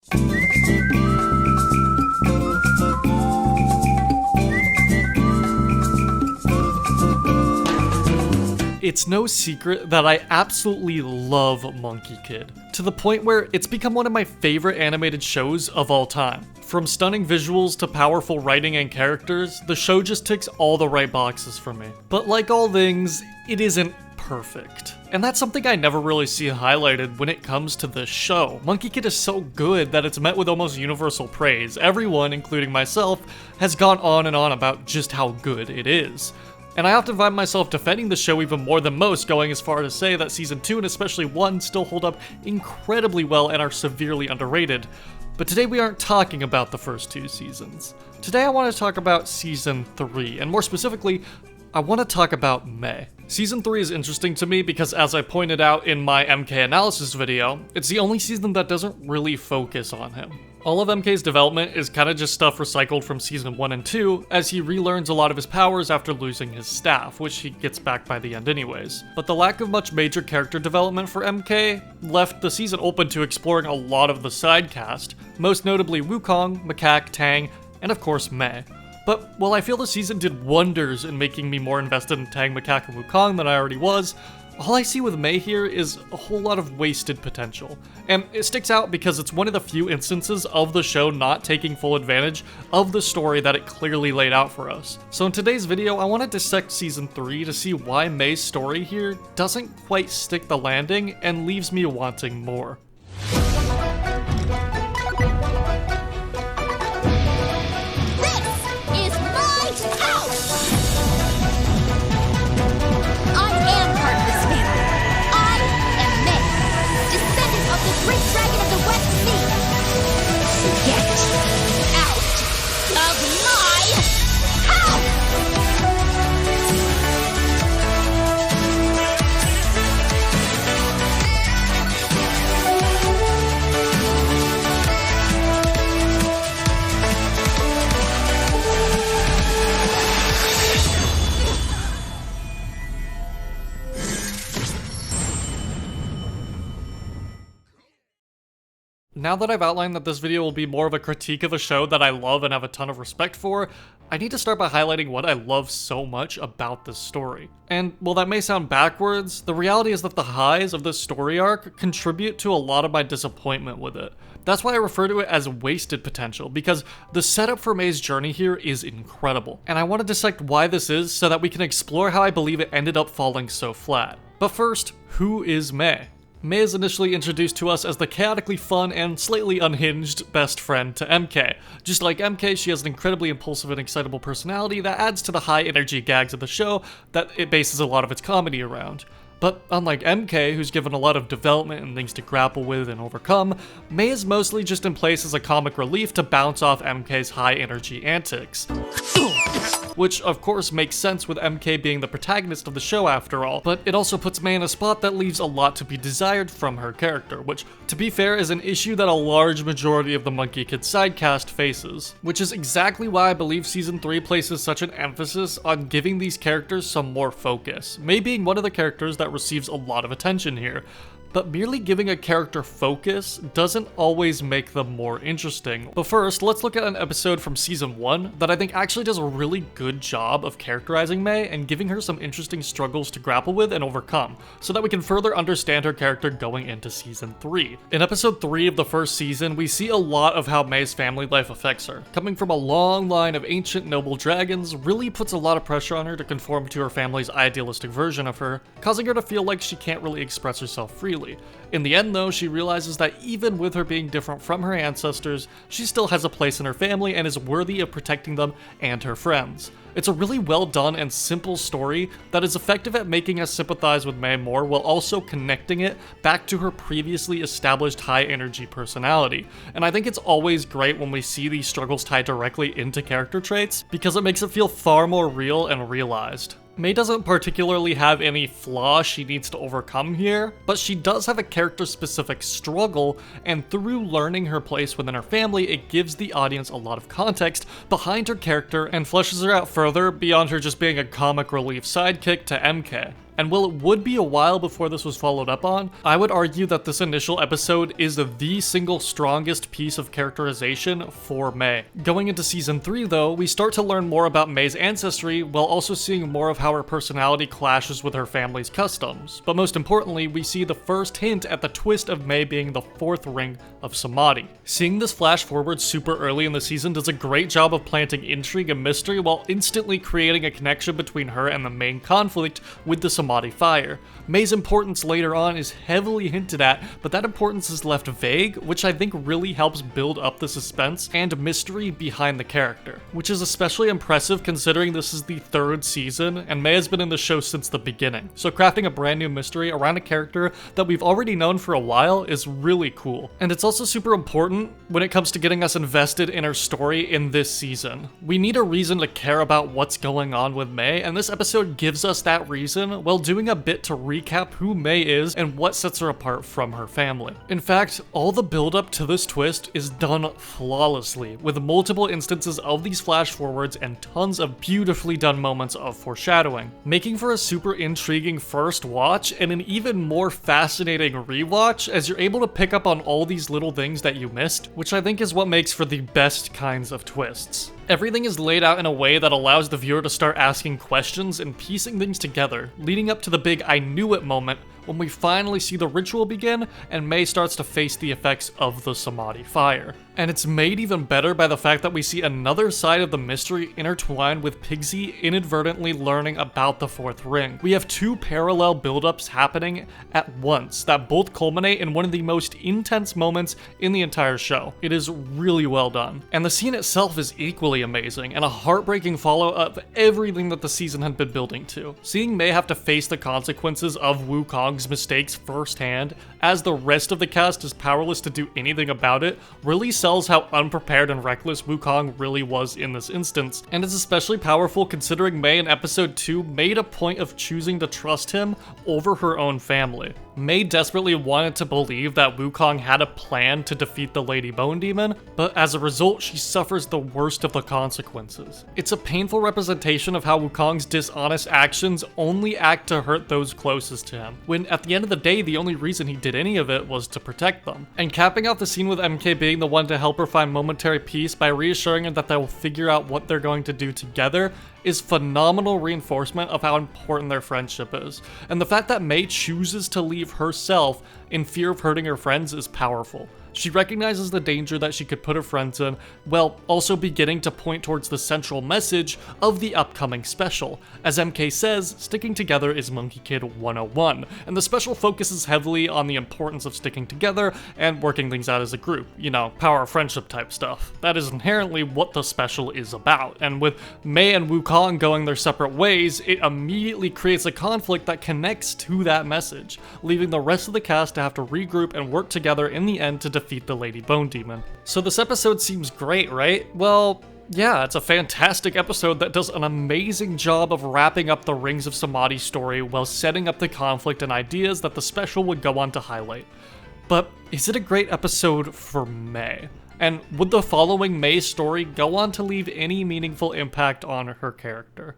It's no secret that I absolutely love Monkey Kid, to the point where it's become one of my favorite animated shows of all time. From stunning visuals to powerful writing and characters, the show just ticks all the right boxes for me. But like all things, it isn't perfect. And that's something I never really see highlighted when it comes to this show. Monkey Kid is so good that it's met with almost universal praise. Everyone, including myself, has gone on and on about just how good it is. And I often find myself defending the show even more than most, going as far to say that Season 2 and especially 1 still hold up incredibly well and are severely underrated. But today we aren't talking about the first 2 seasons. Today I want to talk about Season 3, and more specifically, I want to talk about Mei. Season 3 is interesting to me because, as I pointed out in my MK analysis video, it's the only season that doesn't really focus on him. All of MK's development is kinda just stuff recycled from Season 1 and 2, as he relearns a lot of his powers after losing his staff, which he gets back by the end anyways. But the lack of much major character development for MK left the season open to exploring a lot of the side cast, most notably Wukong, Macaque, Tang, and of course Mei. But while I feel the season did wonders in making me more invested in Tang, Macaque, and Wukong than I already was, all I see with Mei here is a whole lot of wasted potential. And it sticks out because it's one of the few instances of the show not taking full advantage of the story that it clearly laid out for us. So in today's video, I want to dissect Season 3 to see why Mei's story here doesn't quite stick the landing and leaves me wanting more. Great dragon of the West Sea! Get out of my house! Now that I've outlined that this video will be more of a critique of a show that I love and have a ton of respect for, I need to start by highlighting what I love so much about this story. And while that may sound backwards, the reality is that the highs of this story arc contribute to a lot of my disappointment with it. That's why I refer to it as wasted potential, because the setup for Mei's journey here is incredible. And I want to dissect why this is so that we can explore how I believe it ended up falling so flat. But first, who is Mei? Mei is initially introduced to us as the chaotically fun and slightly unhinged best friend to MK. Just like MK, she has an incredibly impulsive and excitable personality that adds to the high energy gags of the show that it bases a lot of its comedy around. But unlike MK, who's given a lot of development and things to grapple with and overcome, Mei is mostly just in place as a comic relief to bounce off MK's high energy antics. Which of course makes sense with MK being the protagonist of the show after all, but it also puts Mei in a spot that leaves a lot to be desired from her character, which, to be fair, is an issue that a large majority of the Monkey Kid sidecast faces. Which is exactly why I believe Season 3 places such an emphasis on giving these characters some more focus, Mei being one of the characters that receives a lot of attention here. But merely giving a character focus doesn't always make them more interesting. But first, let's look at an episode from Season 1 that I think actually does a really good job of characterizing Mei and giving her some interesting struggles to grapple with and overcome, so that we can further understand her character going into Season 3. In Episode 3 of the first season, we see a lot of how Mei's family life affects her. Coming from a long line of ancient noble dragons really puts a lot of pressure on her to conform to her family's idealistic version of her, causing her to feel like she can't really express herself freely. In the end though, she realizes that even with her being different from her ancestors, she still has a place in her family and is worthy of protecting them and her friends. It's a really well done and simple story that is effective at making us sympathize with Mei more while also connecting it back to her previously established high energy personality. And I think it's always great when we see these struggles tied directly into character traits, because it makes it feel far more real and realized. Mei doesn't particularly have any flaws she needs to overcome here, but she does have a character-specific struggle, and through learning her place within her family, it gives the audience a lot of context behind her character and fleshes her out further beyond her just being a comic relief sidekick to MK. And while it would be a while before this was followed up on, I would argue that this initial episode is the single strongest piece of characterization for Mei. Going into season 3 though, we start to learn more about Mei's ancestry while also seeing more of how her personality clashes with her family's customs. But most importantly, we see the first hint at the twist of Mei being the 4th ring of Samadhi. Seeing this flash forward super early in the season does a great job of planting intrigue and mystery while instantly creating a connection between her and the main conflict with the Samadhi Fire. Mei's importance later on is heavily hinted at, but that importance is left vague, which I think really helps build up the suspense and mystery behind the character, which is especially impressive considering this is the 3rd season and Mei has been in the show since the beginning. So crafting a brand new mystery around a character that we've already known for a while is really cool. And it's also super important when it comes to getting us invested in her story in this season. We need a reason to care about what's going on with Mei, and this episode gives us that reason while doing a bit to recap who Mei is and what sets her apart from her family. In fact, all the build up to this twist is done flawlessly, with multiple instances of these flash forwards and tons of beautifully done moments of foreshadowing, making for a super intriguing first watch and an even more fascinating rewatch as you're able to pick up on all these little things that you missed, which I think is what makes for the best kinds of twists. Everything is laid out in a way that allows the viewer to start asking questions and piecing things together, leading up to the big I knew it moment when we finally see the ritual begin and Mei starts to face the effects of the Samadhi Fire. And it's made even better by the fact that we see another side of the mystery intertwined with Pigsy inadvertently learning about the 4th ring. We have 2 parallel buildups happening at once that both culminate in one of the most intense moments in the entire show. It is really well done. And the scene itself is equally amazing and a heartbreaking follow-up of everything that the season had been building to. Seeing Mei have to face the consequences of Wukong's mistakes firsthand, as the rest of the cast is powerless to do anything about it, really sells how unprepared and reckless Wukong really was in this instance, and is especially powerful considering Mei in episode 2 made a point of choosing to trust him over her own family. Mei desperately wanted to believe that Wukong had a plan to defeat the Lady Bone Demon, but as a result she suffers the worst of the consequences. It's a painful representation of how Wukong's dishonest actions only act to hurt those closest to him, when at the end of the day the only reason he did any of it was to protect them. And capping out the scene with MK being the one to help her find momentary peace by reassuring her that they will figure out what they're going to do together is phenomenal reinforcement of how important their friendship is. And the fact that Mei chooses to leave herself in fear of hurting her friends is powerful. She recognizes the danger that she could put her friends in, while also beginning to point towards the central message of the upcoming special. As MK says, sticking together is Monkey Kid 101, and the special focuses heavily on the importance of sticking together and working things out as a group. You know, power of friendship type stuff. That is inherently what the special is about, and with Mei and Wukong going their separate ways, it immediately creates a conflict that connects to that message, leaving the rest of the cast to have to regroup and work together in the end to defeat the Lady Bone Demon. So this episode seems great, right? Well, yeah, it's a fantastic episode that does an amazing job of wrapping up the Rings of Samadhi story while setting up the conflict and ideas that the special would go on to highlight. But is it a great episode for Mei? And would the following Mei story go on to leave any meaningful impact on her character?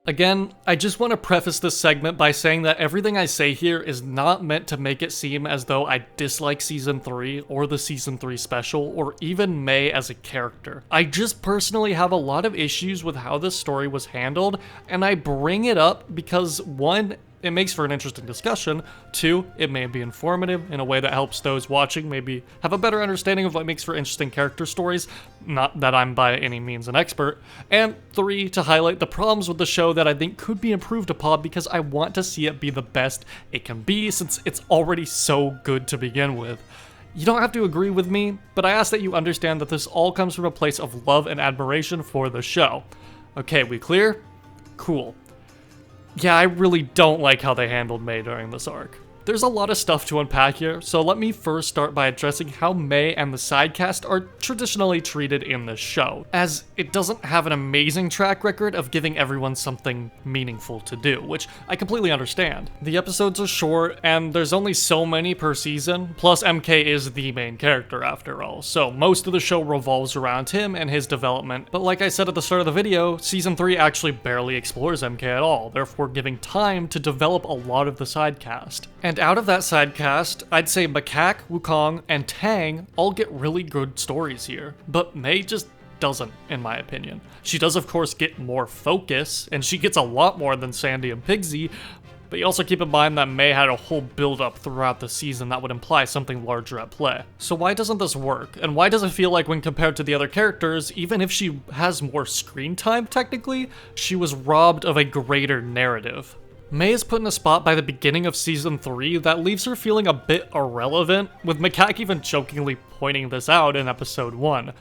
Again, I just want to preface this segment by saying that everything I say here is not meant to make it seem as though I dislike Season 3 or the Season 3 special or even Mei as a character. I just personally have a lot of issues with how this story was handled, and I bring it up because 1, it makes for an interesting discussion. 2, it may be informative in a way that helps those watching maybe have a better understanding of what makes for interesting character stories, not that I'm by any means an expert. And 3, to highlight the problems with the show that I think could be improved upon because I want to see it be the best it can be since it's already so good to begin with. You don't have to agree with me, but I ask that you understand that this all comes from a place of love and admiration for the show. Okay, we clear? Cool. Yeah, I really don't like how they handled Mei during this arc. There's a lot of stuff to unpack here, so let me first start by addressing how Mei and the sidecast are traditionally treated in this show, as it doesn't have an amazing track record of giving everyone something meaningful to do, which I completely understand. The episodes are short, and there's only so many per season, plus MK is the main character after all, so most of the show revolves around him and his development, but like I said at the start of the video, Season 3 actually barely explores MK at all, therefore giving time to develop a lot of the sidecast. And out of that sidecast, I'd say Macaque, Wukong, and Tang all get really good stories here, but Mei just doesn't, in my opinion. She does of course get more focus, and she gets a lot more than Sandy and Pigsy, but you also keep in mind that Mei had a whole build-up throughout the season that would imply something larger at play. So why doesn't this work? And why does it feel like when compared to the other characters, even if she has more screen time technically, she was robbed of a greater narrative? Mei is put in a spot by the beginning of Season 3 that leaves her feeling a bit irrelevant, with Macaque even jokingly pointing this out in Episode 1.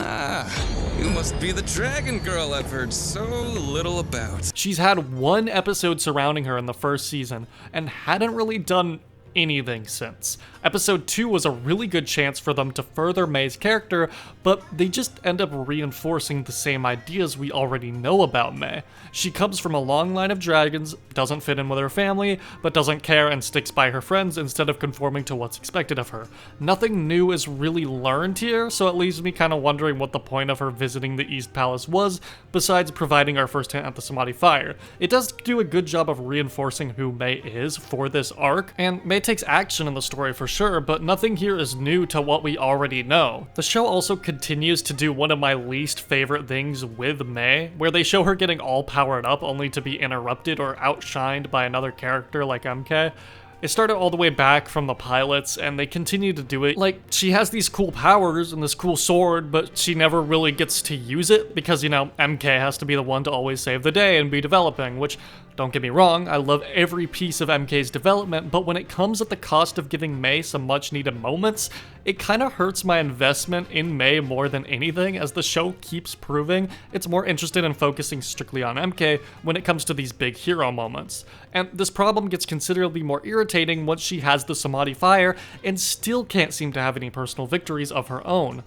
Ah, you must be the dragon girl I've heard so little about. She's had one episode surrounding her in the first season, and hadn't really done anything since. Episode 2 was a really good chance for them to further Mei's character, but they just end up reinforcing the same ideas we already know about Mei. She comes from a long line of dragons, doesn't fit in with her family, but doesn't care and sticks by her friends instead of conforming to what's expected of her. Nothing new is really learned here, so it leaves me kind of wondering what the point of her visiting the East Palace was, besides providing our first hint at the Samadhi Fire. It does do a good job of reinforcing who Mei is for this arc, and Mei takes action in the story for sure, but nothing here is new to what we already know. The show also continues to do one of my least favorite things with Mei, where they show her getting all powered up only to be interrupted or outshined by another character like MK. It started all the way back from the pilots, and they continue to do it. Like, she has these cool powers and this cool sword, but she never really gets to use it because, you know, MK has to be the one to always save the day and be developing, which, don't get me wrong, I love every piece of MK's development, but when it comes at the cost of giving Mei some much needed moments, it kind of hurts my investment in Mei more than anything, as the show keeps proving it's more interested in focusing strictly on MK when it comes to these big hero moments. And this problem gets considerably more irritating once she has the Samadhi Fire and still can't seem to have any personal victories of her own.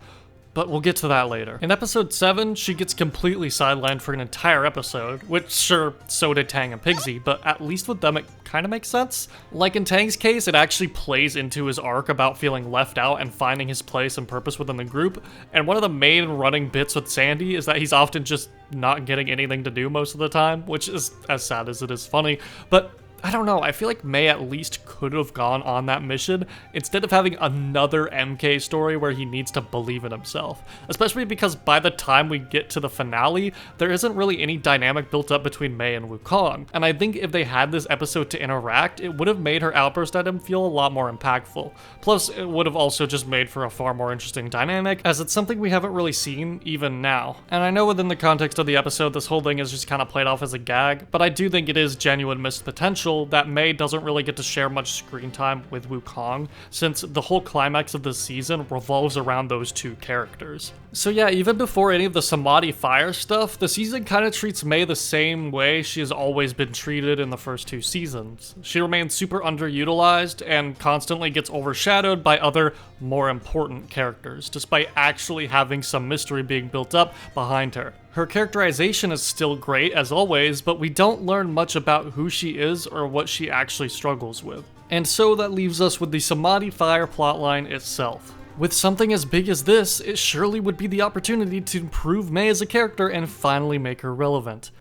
But we'll get to that later. In episode 7, she gets completely sidelined for an entire episode, which sure, so did Tang and Pigsy, but at least with them it kind of makes sense. Like in Tang's case, it actually plays into his arc about feeling left out and finding his place and purpose within the group, and one of the main running bits with Sandy is that he's often just not getting anything to do most of the time, which is as sad as it is funny, but I don't know, I feel like Mei at least could have gone on that mission instead of having another MK story where he needs to believe in himself. Especially because by the time we get to the finale, there isn't really any dynamic built up between Mei and Wukong. And I think if they had this episode to interact, it would have made her outburst at him feel a lot more impactful. Plus, it would have also just made for a far more interesting dynamic, as it's something we haven't really seen even now. And I know within the context of the episode, this whole thing is just kind of played off as a gag, but I do think it is genuine missed potential that Mei doesn't really get to share much screen time with Wukong, since the whole climax of the season revolves around those two characters. So yeah, even before any of the Samadhi Fire stuff, the season kind of treats Mei the same way she has always been treated in the first two seasons. She remains super underutilized and constantly gets overshadowed by other, more important characters, despite actually having some mystery being built up behind her. Her characterization is still great as always, but we don't learn much about who she is or what she actually struggles with. And so that leaves us with the Samadhi Fire plotline itself. With something as big as this, it surely would be the opportunity to improve Mei as a character and finally make her relevant.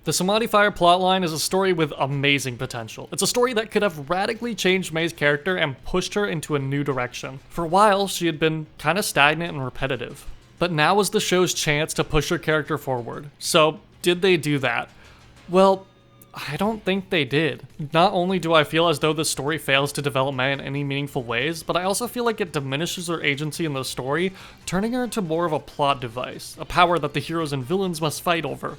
The Samadhi Fire plotline is a story with amazing potential. It's a story that could have radically changed Mei's character and pushed her into a new direction. For a while, she had been kind of stagnant and repetitive. But now is the show's chance to push her character forward. So, did they do that? Well, I don't think they did. Not only do I feel as though the story fails to develop Mei in any meaningful ways, but I also feel like it diminishes her agency in the story, turning her into more of a plot device, a power that the heroes and villains must fight over.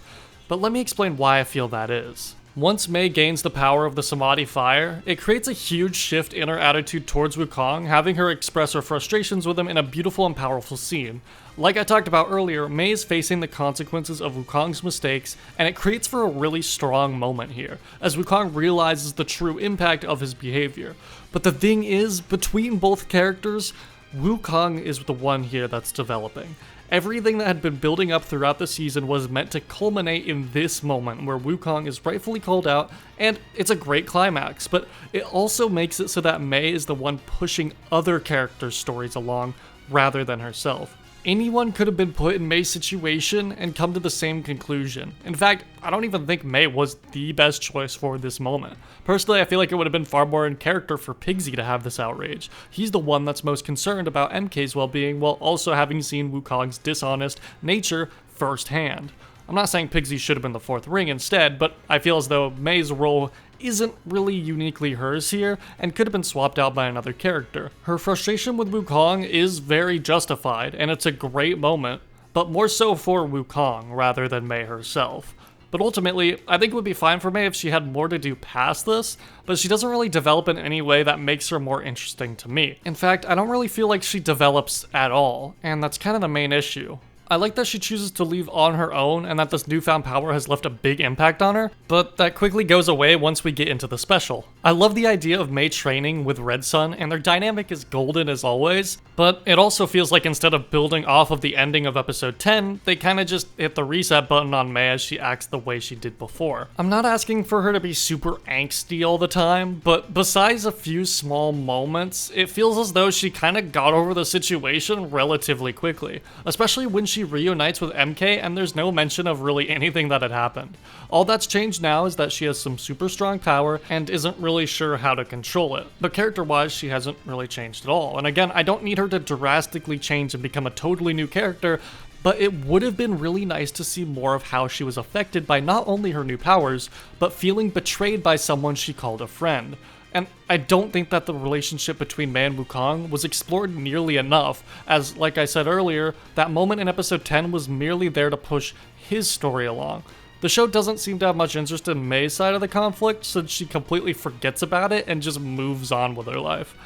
But let me explain why I feel that is. Once Mei gains the power of the Samadhi Fire, it creates a huge shift in her attitude towards Wukong, having her express her frustrations with him in a beautiful and powerful scene. Like I talked about earlier, Mei is facing the consequences of Wukong's mistakes, and it creates for a really strong moment here, as Wukong realizes the true impact of his behavior. But the thing is, between both characters, Wukong is the one here that's developing. Everything that had been building up throughout the season was meant to culminate in this moment where Wukong is rightfully called out, and it's a great climax, but it also makes it so that Mei is the one pushing other characters' stories along rather than herself. Anyone could have been put in Mei's situation and come to the same conclusion. In fact, I don't even think Mei was the best choice for this moment. Personally, I feel like it would have been far more in character for Pigsy to have this outrage. He's the one that's most concerned about MK's well-being while also having seen Wukong's dishonest nature firsthand. I'm not saying Pigsy should have been the fourth ring instead, but I feel as though Mei's role isn't really uniquely hers here and could have been swapped out by another character. Her frustration with Wukong is very justified, and it's a great moment, but more so for Wukong rather than Mei herself. But ultimately, I think it would be fine for Mei if she had more to do past this, but she doesn't really develop in any way that makes her more interesting to me. In fact, I don't really feel like she develops at all, and that's kind of the main issue. I like that she chooses to leave on her own and that this newfound power has left a big impact on her, but that quickly goes away once we get into the special. I love the idea of Mei training with Red Sun, and their dynamic is golden as always, but it also feels like instead of building off of the ending of episode 10, they kinda just hit the reset button on Mei as she acts the way she did before. I'm not asking for her to be super angsty all the time, but besides a few small moments, it feels as though she kinda got over the situation relatively quickly, especially when she reunites with MK and there's no mention of really anything that had happened. All that's changed now is that she has some super strong power and isn't really sure how to control it. But character-wise, she hasn't really changed at all. And again, I don't need her to drastically change and become a totally new character, but it would have been really nice to see more of how she was affected by not only her new powers, but feeling betrayed by someone she called a friend. And I don't think that the relationship between Mei and Wukong was explored nearly enough, as, like I said earlier, that moment in episode 10 was merely there to push his story along. The show doesn't seem to have much interest in Mei's side of the conflict, since she completely forgets about it and just moves on with her life.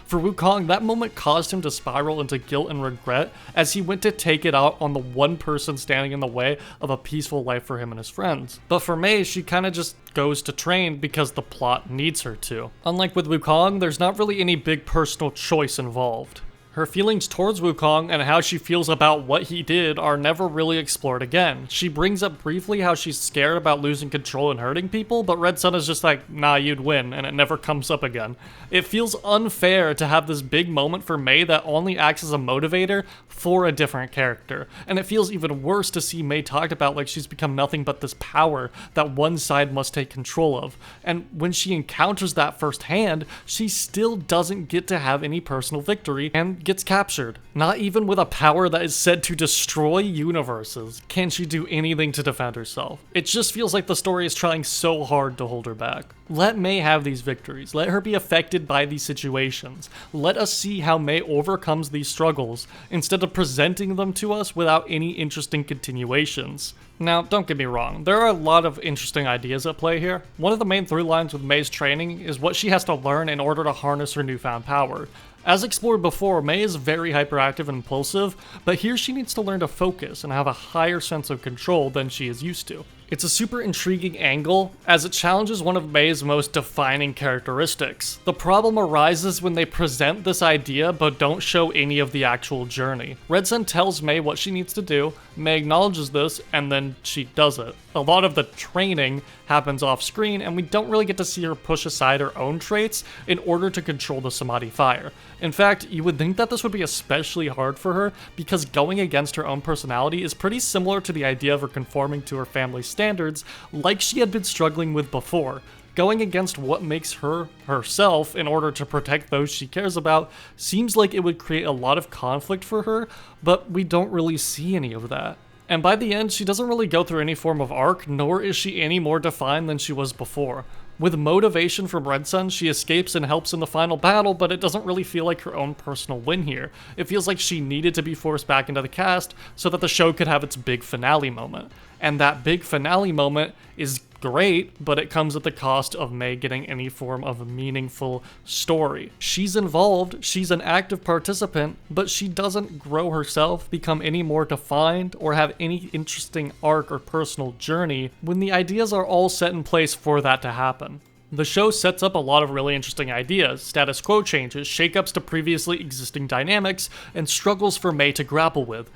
For Wukong, that moment caused him to spiral into guilt and regret as he went to take it out on the one person standing in the way of a peaceful life for him and his friends. But for Mei, she kinda just goes to train because the plot needs her to. Unlike with Wukong, there's not really any big personal choice involved. Her feelings towards Wukong and how she feels about what he did are never really explored again. She brings up briefly how she's scared about losing control and hurting people, but Red Sun is just like, nah, you'd win, and it never comes up again. It feels unfair to have this big moment for Mei that only acts as a motivator for a different character, and it feels even worse to see Mei talked about like she's become nothing but this power that one side must take control of. And when she encounters that firsthand, she still doesn't get to have any personal victory and gets captured. Not even with a power that is said to destroy universes can she do anything to defend herself. It just feels like the story is trying so hard to hold her back. Let Mei have these victories. Let her be affected by these situations. Let us see how Mei overcomes these struggles instead of presenting them to us without any interesting continuations. Now, don't get me wrong, there are a lot of interesting ideas at play here. One of the main through lines with Mei's training is what she has to learn in order to harness her newfound power. As explored before, Mei is very hyperactive and impulsive, but here she needs to learn to focus and have a higher sense of control than she is used to. It's a super intriguing angle, as it challenges one of Mei's most defining characteristics. The problem arises when they present this idea but don't show any of the actual journey. Red Sun tells Mei what she needs to do, Mei acknowledges this, and then she does it. A lot of the training happens off screen, and we don't really get to see her push aside her own traits in order to control the Samadhi Fire. In fact, you would think that this would be especially hard for her, because going against her own personality is pretty similar to the idea of her conforming to her family's standards, like she had been struggling with before. Going against what makes her herself in order to protect those she cares about seems like it would create a lot of conflict for her, but we don't really see any of that. And by the end, she doesn't really go through any form of arc, nor is she any more defined than she was before. With motivation from Red Sun, she escapes and helps in the final battle, but it doesn't really feel like her own personal win here. It feels like she needed to be forced back into the cast so that the show could have its big finale moment. And that big finale moment is great, but it comes at the cost of Mei getting any form of a meaningful story. She's involved, she's an active participant, but she doesn't grow herself, become any more defined, or have any interesting arc or personal journey when the ideas are all set in place for that to happen. The show sets up a lot of really interesting ideas, status quo changes, shakeups to previously existing dynamics, and struggles for Mei to grapple with,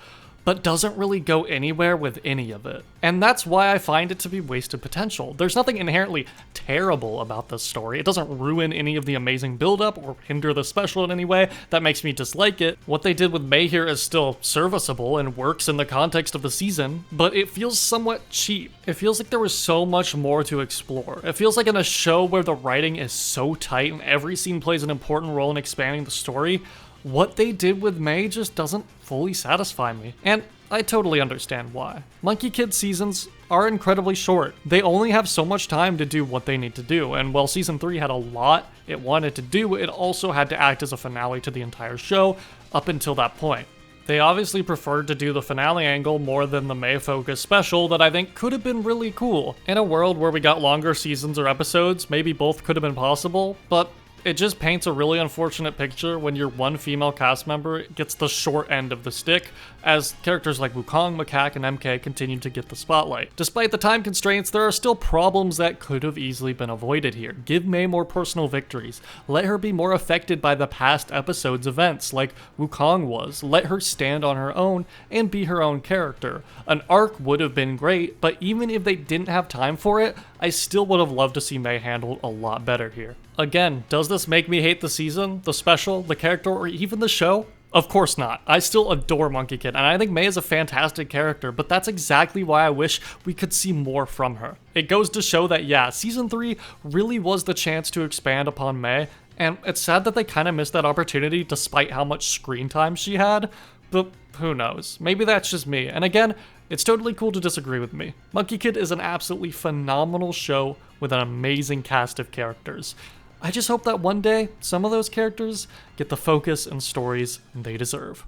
but doesn't really go anywhere with any of it. And that's why I find it to be wasted potential. There's nothing inherently terrible about this story. It doesn't ruin any of the amazing buildup or hinder the special in any way that makes me dislike it. What they did with Mei here is still serviceable and works in the context of the season, but it feels somewhat cheap. It feels like there was so much more to explore. It feels like in a show where the writing is so tight and every scene plays an important role in expanding the story, what they did with Mei just doesn't fully satisfy me, and I totally understand why. Monkie Kid seasons are incredibly short. They only have so much time to do what they need to do, and while season 3 had a lot it wanted to do, it also had to act as a finale to the entire show up until that point. They obviously preferred to do the finale angle more than the Mei focus special that I think could have been really cool. In a world where we got longer seasons or episodes, maybe both could have been possible, but it just paints a really unfortunate picture when your one female cast member gets the short end of the stick, as characters like Wukong, Macaque, and MK continue to get the spotlight. Despite the time constraints, there are still problems that could have easily been avoided here. Give Mei more personal victories. Let her be more affected by the past episode's events, like Wukong was. Let her stand on her own and be her own character. An arc would have been great, but even if they didn't have time for it, I still would have loved to see Mei handled a lot better here. Again, does this make me hate the season, the special, the character, or even the show? Of course not. I still adore Monkie Kid, and I think Mei is a fantastic character, but that's exactly why I wish we could see more from her. It goes to show that, yeah, season 3 really was the chance to expand upon Mei, and it's sad that they kind of missed that opportunity despite how much screen time she had, but who knows? Maybe that's just me, and again, it's totally cool to disagree with me. Monkie Kid is an absolutely phenomenal show with an amazing cast of characters. I just hope that one day, some of those characters get the focus and stories they deserve.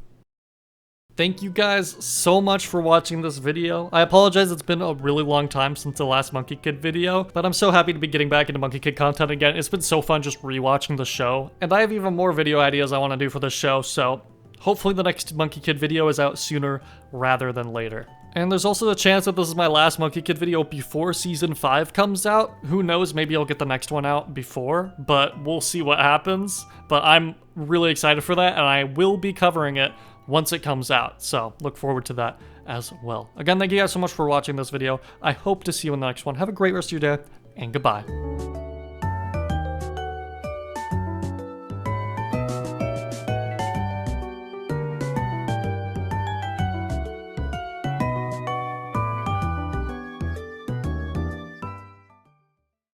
Thank you guys so much for watching this video. I apologize it's been a really long time since the last Monkie Kid video, but I'm so happy to be getting back into Monkie Kid content again. It's been so fun just rewatching the show, and I have even more video ideas I want to do for this show, so hopefully the next Monkie Kid video is out sooner rather than later. And there's also the chance that this is my last Monkie Kid video before season 5 comes out. Who knows, maybe I'll get the next one out before, but we'll see what happens. But I'm really excited for that, and I will be covering it once it comes out. So look forward to that as well. Again, thank you guys so much for watching this video. I hope to see you in the next one. Have a great rest of your day, and goodbye.